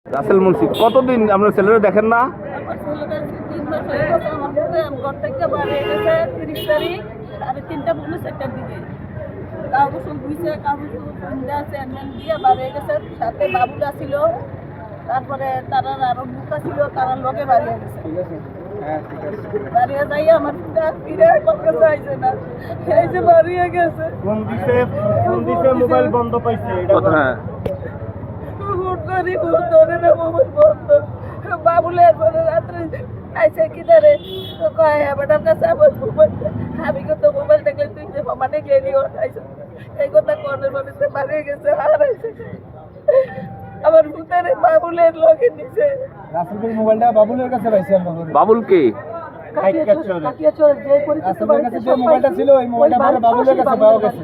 রাসেল মুন্সি, কতদিন আপনার ছেলেরা দেখেন না? আমার ছেলেটা 3 মাস হয়ে গেছে। আমার পুরো ঘর থেকে বাড়ি গেছে 30 তারিখ 3:30-4টার দিকে। কাগজ বুঝছে, কাগজ কিনতে আছে এমন দিয়ে বাড়ি গেছে। সাথে বাবুলা ছিল, তারপরে তারা আরো বুকা ছিল, তারা লগে বাড়ি গেছে। বাড়িয়ে যাই আমার ফিরে কলকাতা চাইছে না, এই যে বাড়িয়ে গেছে। ফোন দিছে মোবাইল বন্ধ পাইছে এটা হ্যাঁ, বাবুলে রাত্রে আইসে কিনারে বেটার কাছে আমার মোবাইল, আমি কত মোবাইল দেখলে তুই যে মানে গেলি এই কথা কর্ণের মানুষে বাড়িয়ে গেছে। হারাইছে আমার ভূতারে বাবুলের লগে নিছে। রাসেলের মোবাইলটা বাবুলের কাছে পাইছে আমরা। বাবুল কে? রাসেলের কাছে যে মোবাইলটা ছিল ওই মোবাইলটা পরে বাবুলের কাছে পাওয়া গেছে।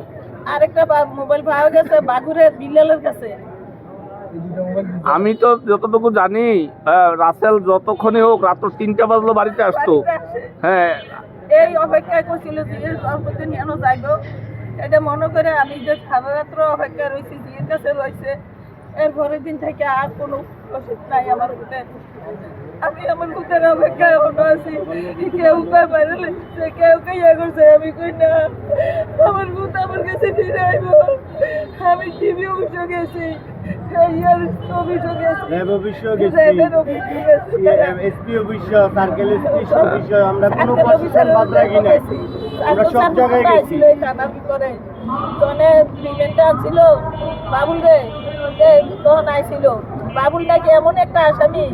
আরেকটা মোবাইল পাওয়া গেছে বাগুরের বিল্লালের কাছে। আমি তো যতটুকু জানি রাসেল যতক্ষণই হোক রাত্র 3টা বাজলো বাড়িতে আসতো। হ্যাঁ, এই অপেক্ষা করছিল যে সর্বদিন কেন যাইব, এটা মনে করে আমি যে সারা রাত্র অপেক্ষা রয়েছি, জিয়ের কাছে রয়েছে। এর পরের দিন থেকে আর কোনো ওষুধ নাই আমার ভূতে। আমি আমার ভূতের অপেক্ষায় এখনো আছি। কেউ কয় বাইরে কেউ কে ইয়ে করছে, আমি কই না আমার ভূত আমার কাছে ফিরে আইব। আমি টিভি অফিসে গেছি, SP office, circle SP office, আমরা কোনো প্রশাসন বাদ রাখি নাই। আমরা সব জায়গায় গেছি। থানার ভিতরে জনে প্রিভেন্টার ছিল বাবুল রে, তখন আইছিল। বাবুল নাকি এমন একটা আসামি,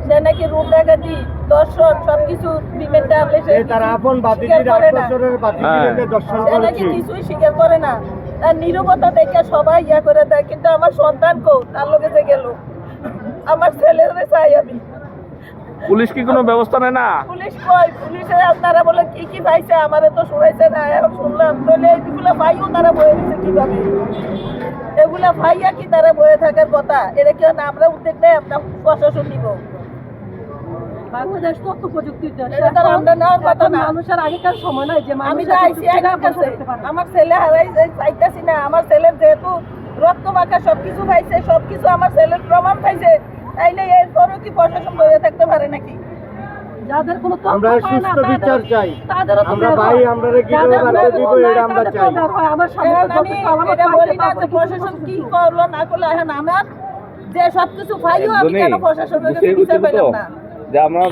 সে নাকি রুম ডাকাতি, দর্শন সবকিছু প্রিভেন্টার তার আপন বাতিজির 8 বছরের বাতিজিকে দর্শন সে নাকি করেছে। কিছুই স্বীকার করে না। তার নীরবতা দেখে সবাই ইয়া করে দেয়, কিন্তু আমার সন্তান কো তার লগে যে গেল, আমার ছেলেরে চাই আমি। পুলিশ কি কোনো ব্যবস্থা নেয় না? পুলিশ কই, পুলিশের আপনারা বলে কি কি পাইছে আমারে তো শুনাইছে না। এখন শুনলাম তাহলে এইগুলো পাইও তারা বয়ে দিছে কিভাবে? এগুলা ভাইয়া কি তারা বয়ে থাকার কথা? এটা কি না আমরা উদ্যোগ নেই, আমরা প্রশাসন নিব। বাংলাদেশ তথ্য প্রযুক্তির দেশ। এটা তার আমরা নেওয়ার কথা না। মানুষের আগেকার সময় নয় যে আমি তো আইসি আমার কাছে, আমার ছেলে হারাই চাইতাছি না। আমার ছেলের যেহেতু রক্ত মাখা সবকিছু পাইছে, সবকিছু আমার ছেলের প্রমাণ পাইছে, তাইলে এরপরও কি প্রশাসন বয়ে থাকতে পারে নাকি? যাদের কোনো আমরা সুস্থ বিচার চাই। আমরা ভাই আমরা কিভাবে বাড়তে দিব এটা আমরা চাই। আমার এখন আমি এটা বলি না যে প্রশাসন কি করলো না করলো, এখন আমার যে সবকিছু পাইও আমি কেন প্রশাসনের কাছে বিচার পেলাম না? যে আমরা